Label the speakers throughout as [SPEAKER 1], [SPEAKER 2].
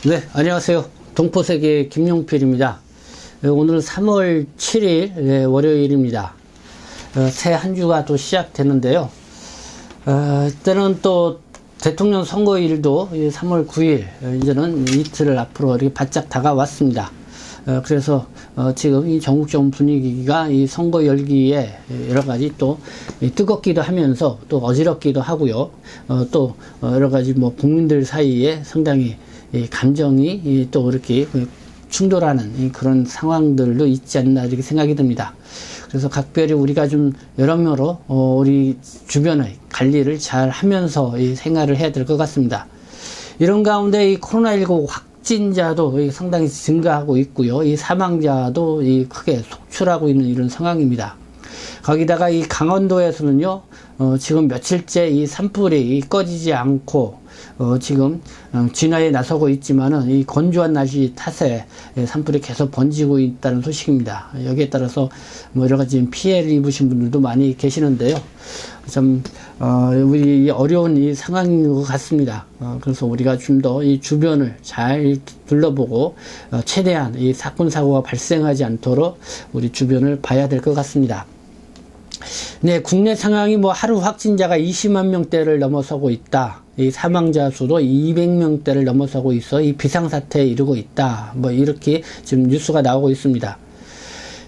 [SPEAKER 1] 네, 안녕하세요. 동포세계 김용필입니다. 오늘은 3월 7일 월요일입니다. 새 한 주가 또 시작되는데요. 이때는 또 대통령 선거일도 3월 9일, 이제는 이틀을 앞으로 이렇게 바짝 다가왔습니다. 그래서 지금 이 전국적 분위기가 이 선거 열기에 여러 가지 또 뜨겁기도 하면서 또 어지럽기도 하고요. 또 여러 가지 뭐 국민들 사이에 상당히 이 감정이 또 이렇게 충돌하는 그런 상황들도 있지 않나 이렇게 생각이 듭니다. 그래서 각별히 우리가 좀 여러모로 우리 주변의 관리를 잘 하면서 이 생활을 해야 될 것 같습니다. 이런 가운데 이 코로나19 확진자도 상당히 증가하고 있고요. 이 사망자도 크게 속출하고 있는 이런 상황입니다. 거기다가 이 강원도에서는요, 지금 며칠째 이 산불이 꺼지지 않고, 지금 진화에 나서고 있지만은 이 건조한 날씨 탓에 산불이 계속 번지고 있다는 소식입니다. 여기에 따라서 뭐 여러 가지 피해를 입으신 분들도 많이 계시는데요. 참 우리 어려운 이 상황인 것 같습니다. 그래서 우리가 좀 더 이 주변을 잘 둘러보고 최대한 이 사건 사고가 발생하지 않도록 우리 주변을 봐야 될 것 같습니다. 네, 국내 상황이 뭐 하루 확진자가 20만 명대를 넘어서고 있다. 이 사망자 수도 200명대를 넘어서고 있어 이 비상사태에 이르고 있다. 뭐 이렇게 지금 뉴스가 나오고 있습니다.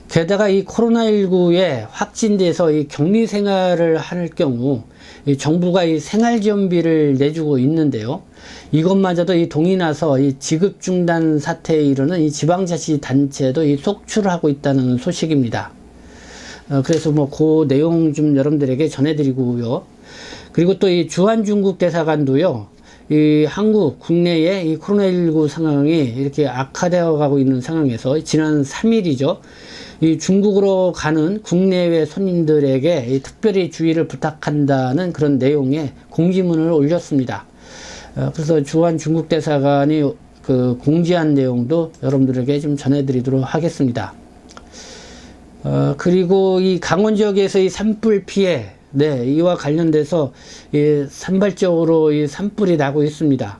[SPEAKER 1] 게다가 이 코로나19에 확진돼서 이 격리 생활을 할 경우 이 정부가 이 생활지원비를 내주고 있는데요. 이것마저도 이 동이 나서 이 지급 중단 사태에 이르는 이 지방자치단체도 이 속출을 하고 있다는 소식입니다. 그래서 뭐 그 내용 좀 여러분들에게 전해드리고요. 그리고 또 이 주한 중국 대사관도요, 이 한국 국내의 이 코로나19 상황이 이렇게 악화되어 가고 있는 상황에서 지난 3일이죠. 이 중국으로 가는 국내외 손님들에게 이 특별히 주의를 부탁한다는 그런 내용의 공지문을 올렸습니다. 그래서 주한 중국 대사관이 공지한 내용도 여러분들에게 좀 전해드리도록 하겠습니다. 그리고 이 강원 지역에서 이 산불 피해, 네, 이와 관련돼서 산발적으로 이 산불이 나고 있습니다.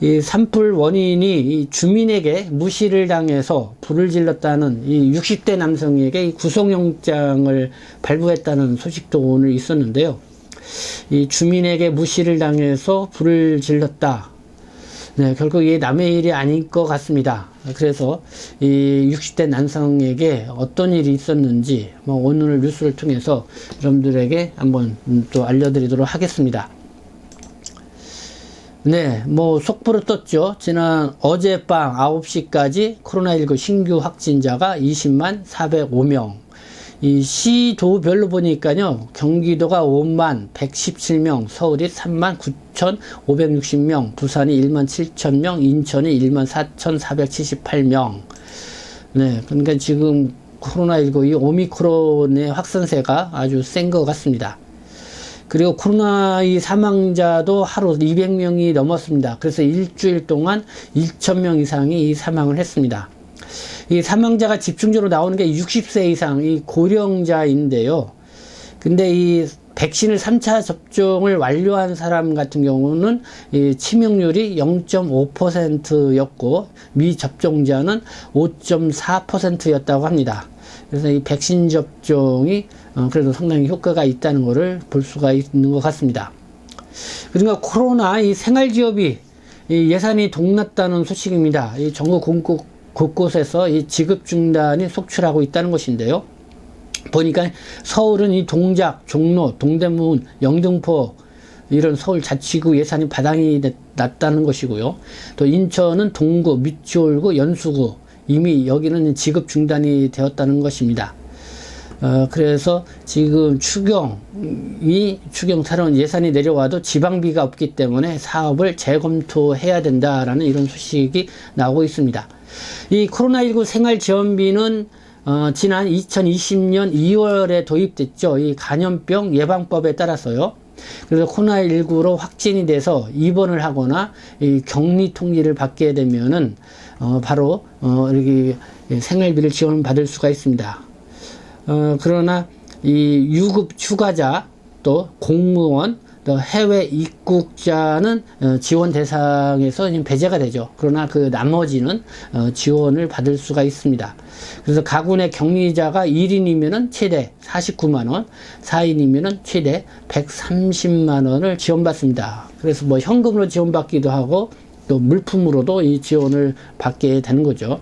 [SPEAKER 1] 이 산불 원인이 이 주민에게 무시를 당해서 불을 질렀다는 이 60대 남성에게 이 구속영장을 발부했다는 소식도 오늘 있었는데요. 이 주민에게 무시를 당해서 불을 질렀다. 네, 결국 이게 남의 일이 아닐 것 같습니다. 그래서 이 60대 남성에게 어떤 일이 있었는지 뭐 오늘 뉴스를 통해서 여러분들에게 한번 또 알려드리도록 하겠습니다. 네, 뭐 속보를 떴죠. 지난 어젯밤 9시까지 코로나19 신규 확진자가 20만 405명. 이 시도별로 보니까요, 경기도가 5만 117명, 서울이 3만 9,560명, 부산이 1만 7,000명, 인천이 1만 4,478명. 네, 그러니까 지금 코로나19 이 오미크론의 확산세가 아주 센 것 같습니다. 그리고 코로나 이 사망자도 하루 200명이 넘었습니다. 그래서 일주일 동안 1,000명 이상이 이 사망을 했습니다. 이 사망자가 집중적으로 나오는 게 60세 이상 이 고령자인데요. 근데 이 백신을 3차 접종을 완료한 사람 같은 경우는 이 치명률이 0.5%였고 미접종자는 5.4%였다고 합니다. 그래서 이 백신 접종이 그래도 상당히 효과가 있다는 것을 볼 수가 있는 것 같습니다. 그러니까 코로나 이 생활지원비 이 예산이 동났다는 소식입니다. 이 전국 곳곳에서 이 지급 중단이 속출하고 있다는 것인데요. 보니까 서울은 이 동작, 종로, 동대문, 영등포 이런 서울 자치구 예산이 바닥이 났다는 것이고요. 또 인천은 동구, 미추홀구, 연수구 이미 여기는 지급 중단이 되었다는 것입니다. 그래서 지금 추경사론 예산이 내려와도 지방비가 없기 때문에 사업을 재검토해야 된다라는 이런 소식이 나오고 있습니다. 이 코로나19 생활지원비는 지난 2020년 2월에 도입됐죠. 이 감염병 예방법에 따라서요. 그래서 코로나19로 확진이 돼서 입원을 하거나 이 격리 통지를 받게 되면은 바로 이렇게 생활비를 지원받을 수가 있습니다. 그러나 이 유급 휴가자 또 공무원 또 해외 입국자는 지원 대상에서 배제가 되죠. 그러나 그 나머지는 지원을 받을 수가 있습니다. 그래서 가구 내 격리자가 1인이면은 최대 49만원, 4인이면은 최대 130만원을 지원받습니다. 그래서 뭐 현금으로 지원받기도 하고 또 물품으로도 이 지원을 받게 되는 거죠.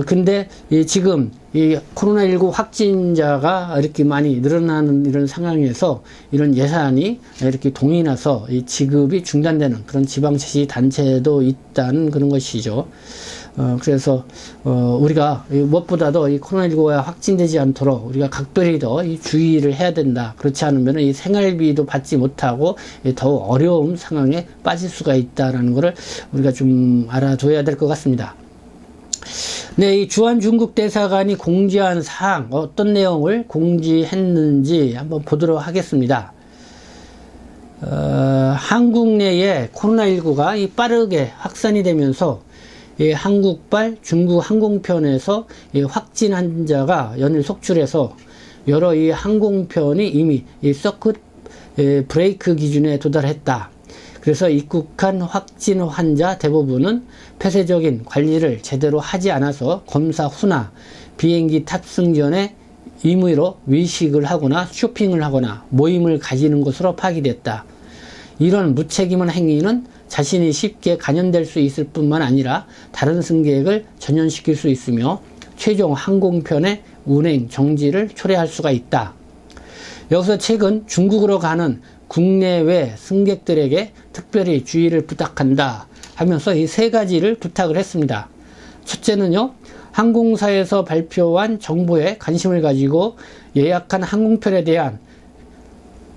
[SPEAKER 1] 근데 지금 이 코로나19 확진자가 이렇게 많이 늘어나는 이런 상황에서 이런 예산이 이렇게 동이 나서 이 지급이 중단되는 그런 지방자치단체도 있다는 그런 것이죠. 그래서 우리가 무엇보다도 이 코로나19가 확진되지 않도록 우리가 각별히 더 이 주의를 해야 된다. 그렇지 않으면 이 생활비도 받지 못하고 더욱 어려운 상황에 빠질 수가 있다라는 것을 우리가 좀 알아둬야 될 것 같습니다. 네, 이 주한 중국 대사관이 공지한 사항, 어떤 내용을 공지했는지 한번 보도록 하겠습니다. 한국 내에 코로나19가 빠르게 확산이 되면서 한국발 중국 항공편에서 확진 환자가 연일 속출해서 여러 이 항공편이 이미 서킷 브레이크 기준에 도달했다. 그래서 입국한 확진 환자 대부분은 폐쇄적인 관리를 제대로 하지 않아서 검사 후나 비행기 탑승 전에 임의로 외식을 하거나 쇼핑을 하거나 모임을 가지는 것으로 파악됐다. 이런 무책임한 행위는 자신이 쉽게 감염될 수 있을 뿐만 아니라 다른 승객을 전염시킬 수 있으며 최종 항공편의 운행 정지를 초래할 수가 있다. 여기서 최근 중국으로 가는 국내외 승객들에게 특별히 주의를 부탁한다 하면서 이 세 가지를 부탁을 했습니다. 첫째는요, 항공사에서 발표한 정보에 관심을 가지고 예약한 항공편에 대한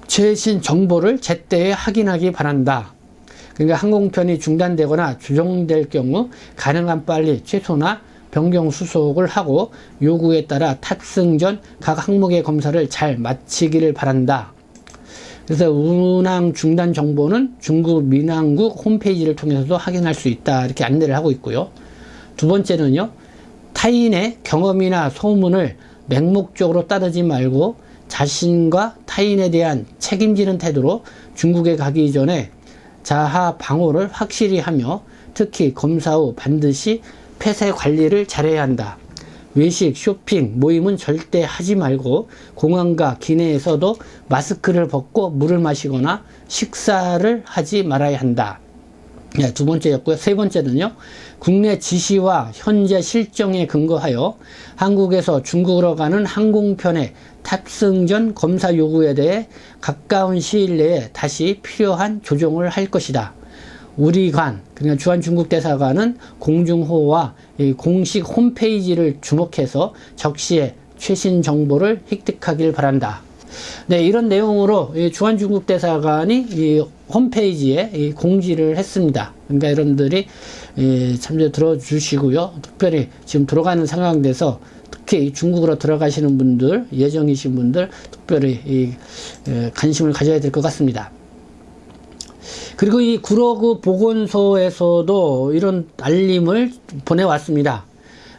[SPEAKER 1] 최신 정보를 제때 확인하기 바란다. 그러니까 항공편이 중단되거나 조정될 경우 가능한 빨리 최소나 변경 수속을 하고 요구에 따라 탑승 전 각 항목의 검사를 잘 마치기를 바란다. 그래서 운항 중단 정보는 중국 민항국 홈페이지를 통해서도 확인할 수 있다. 이렇게 안내를 하고 있고요. 두 번째는요, 타인의 경험이나 소문을 맹목적으로 따르지 말고 자신과 타인에 대한 책임지는 태도로 중국에 가기 전에 자하 방호를 확실히 하며 특히 검사 후 반드시 폐쇄 관리를 잘해야 한다. 외식, 쇼핑, 모임은 절대 하지 말고 공항과 기내에서도 마스크를 벗고 물을 마시거나 식사를 하지 말아야 한다. 네, 두 번째였고요. 세 번째는요, 국내 지시와 현재 실정에 근거하여 한국에서 중국으로 가는 항공편의 탑승 전 검사 요구에 대해 가까운 시일 내에 다시 필요한 조정을 할 것이다. 우리관, 그러니까 주한 중국 대사관은 공중호와 공식 홈페이지를 주목해서 적시에 최신 정보를 획득하길 바란다. 네, 이런 내용으로 주한 중국 대사관이 이 홈페이지에 공지를 했습니다. 그러니까 여러분들이 참조 들어주시고요. 특별히 지금 들어가는 상황 돼서 특히 중국으로 들어가시는 분들, 예정이신 분들 특별히 관심을 가져야 될 것 같습니다. 그리고 이 구로구 보건소에서도 이런 알림을 보내왔습니다.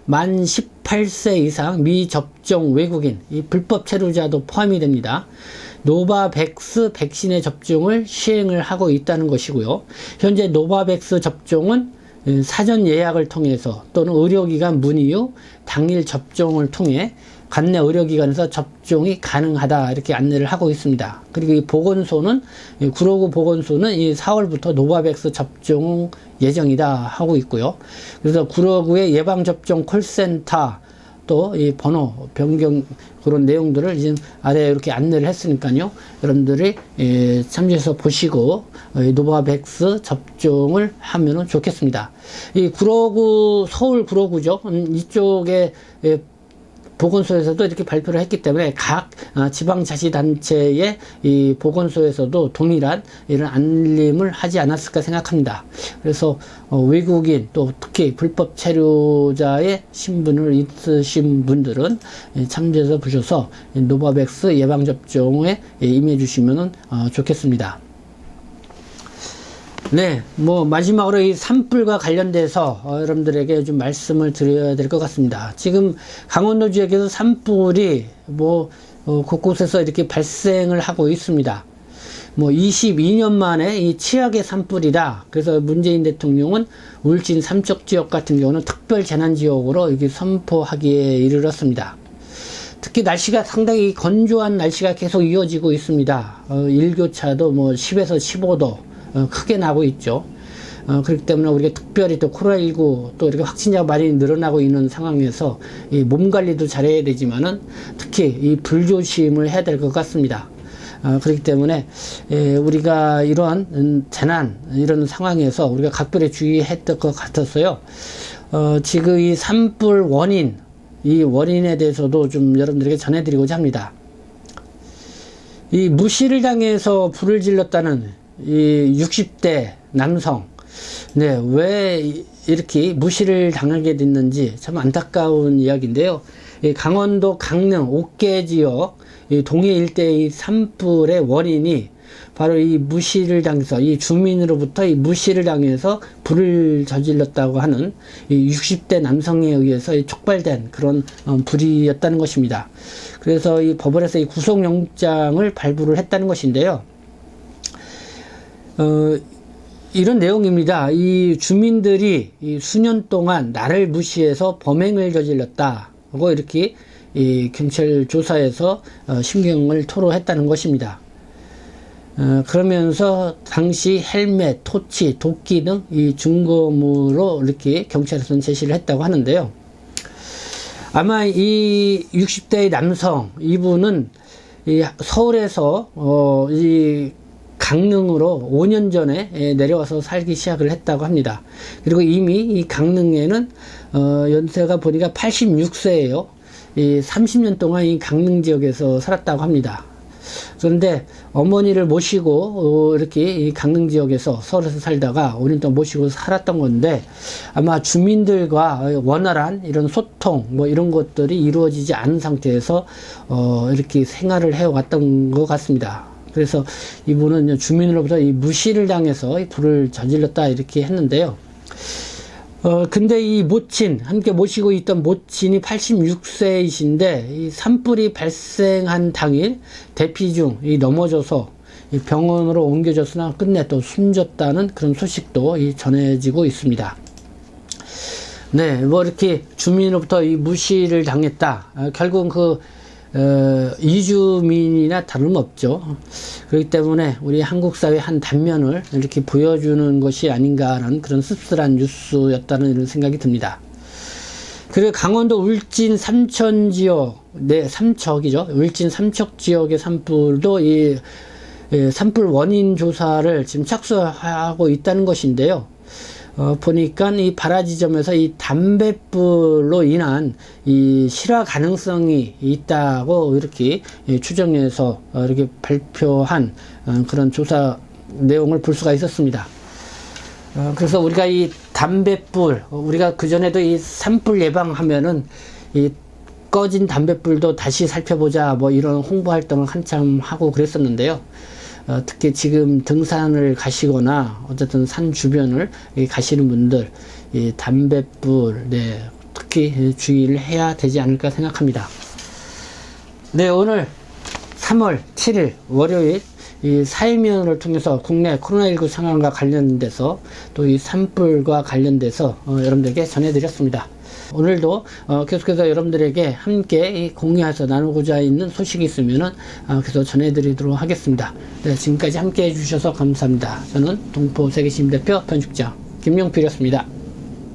[SPEAKER 1] 만 18세 이상 미접종 외국인, 이 불법 체류자도 포함이 됩니다. 노바백스 백신의 접종을 시행을 하고 있다는 것이고요. 현재 노바백스 접종은 사전 예약을 통해서 또는 의료기관 문의 후 당일 접종을 통해 관내 의료기관에서 접종이 가능하다 이렇게 안내를 하고 있습니다. 그리고 이 보건소는 구로구 보건소는 이 4월부터 노바백스 접종 예정이다 하고 있고요. 그래서 구로구의 예방접종 콜센터 또 이 번호 변경 그런 내용들을 지금 아래에 이렇게 안내를 했으니까요. 여러분들이 참조해서 보시고 노바백스 접종을 하면은 좋겠습니다. 이 구로구 서울 구로구죠. 이쪽에 보건소에서도 이렇게 발표를 했기 때문에 각 지방자치단체의 이 보건소에서도 동일한 이런 알림을 하지 않았을까 생각합니다. 그래서 외국인 또 특히 불법 체류자의 신분을 있으신 분들은 참조해서 보셔서 노바백스 예방접종에 임해 주시면 좋겠습니다. 네, 뭐 마지막으로 이 산불과 관련돼서 여러분들에게 좀 말씀을 드려야 될 것 같습니다. 지금 강원도 지역에서 산불이 곳곳에서 이렇게 발생을 하고 있습니다. 뭐 22년 만에 이 최악의 산불이다. 그래서 문재인 대통령은 울진 삼척지역 같은 경우는 특별 재난지역으로 이렇게 선포하기에 이르렀습니다. 특히 날씨가 상당히 건조한 날씨가 계속 이어지고 있습니다. 일교차도 뭐 10에서 15도 크게 나고 있죠. 그렇기 때문에 우리가 특별히 또 코로나19 또 이렇게 확진자가 많이 늘어나고 있는 상황에서 이 몸 관리도 잘해야 되지만은 특히 이 불조심을 해야 될 것 같습니다. 그렇기 때문에 우리가 이러한 재난 이런 상황에서 우리가 각별히 주의해야 될 것 같았어요. 지금 이 산불 원인 이 원인에 대해서도 좀 여러분들에게 전해드리고자 합니다. 이 무시를 당해서 불을 질렀다는 이 60대 남성, 네, 왜 이렇게 무시를 당하게 됐는지 참 안타까운 이야기인데요. 이 강원도 강릉 옥계 지역 이 동해 일대의 산불의 원인이 바로 이 무시를 당해서 이 주민으로부터 이 무시를 당해서 불을 저질렀다고 하는 이 60대 남성에 의해서 이 촉발된 그런 불이었다는 것입니다. 그래서 이 법원에서 이 구속영장을 발부를 했다는 것인데요. 이런 내용입니다. 이 주민들이 이 수년 동안 나를 무시해서 범행을 저질렀다 하고 이렇게 이 경찰 조사에서 심경을 토로했다는 것입니다. 그러면서 당시 헬멧, 토치, 도끼 등 이 증거물로 이렇게 경찰에서는 제시를 했다고 하는데요. 아마 이 60대의 남성, 이분은 이 서울에서 이 강릉으로 5년 전에 내려와서 살기 시작을 했다고 합니다. 그리고 이미 이 강릉에는 연세가 보니까 86세예요. 이 30년 동안 이 강릉 지역에서 살았다고 합니다. 그런데 어머니를 모시고 이렇게 이 강릉 지역에서 서울에서 살다가 5년 동안 모시고 살았던 건데 아마 주민들과 원활한 이런 소통 뭐 이런 것들이 이루어지지 않은 상태에서 이렇게 생활을 해왔던 것 같습니다. 그래서 이분은 주민으로부터 이 무시를 당해서 이 불을 저질렀다 이렇게 했는데요. 근데 이 모친, 함께 모시고 있던 모친이 86세이신데, 이 산불이 발생한 당일 대피 중 넘어져서 이 병원으로 옮겨졌으나 끝내 또 숨졌다는 그런 소식도 전해지고 있습니다. 네, 뭐 이렇게 주민으로부터 이 무시를 당했다. 결국은 이주민이나 다름없죠. 그렇기 때문에 우리 한국 사회의 한 단면을 이렇게 보여주는 것이 아닌가라는 그런 씁쓸한 뉴스였다는 이런 생각이 듭니다. 그리고 강원도 울진 삼천 지역, 네, 삼척이죠. 울진 삼척 지역의 산불도 이 산불 원인 조사를 지금 착수하고 있다는 것인데요. 보니까 이 발화 지점에서 이 담뱃불로 인한 이 실화 가능성이 있다고 이렇게 추정해서 이렇게 발표한 그런 조사 내용을 볼 수가 있었습니다. 그래서 우리가 이 담뱃불, 우리가 그전에도 이 산불 예방하면은 이 꺼진 담뱃불도 다시 살펴보자 뭐 이런 홍보 활동을 한참 하고 그랬었는데요. 특히 지금 등산을 가시거나 어쨌든 산 주변을 가시는 분들 이 담뱃불 네, 특히 주의를 해야 되지 않을까 생각합니다. 네, 오늘 3월 7일 월요일 이 사회면을 통해서 국내 코로나19 상황과 관련돼서 또 이 산불과 관련돼서 여러분들에게 전해드렸습니다. 오늘도 계속해서 여러분들에게 함께 공유해서 나누고자 있는 소식이 있으면은 계속 전해드리도록 하겠습니다. 네, 지금까지 함께 해주셔서 감사합니다. 저는 동포세계시민대표 편집장 김용필이었습니다.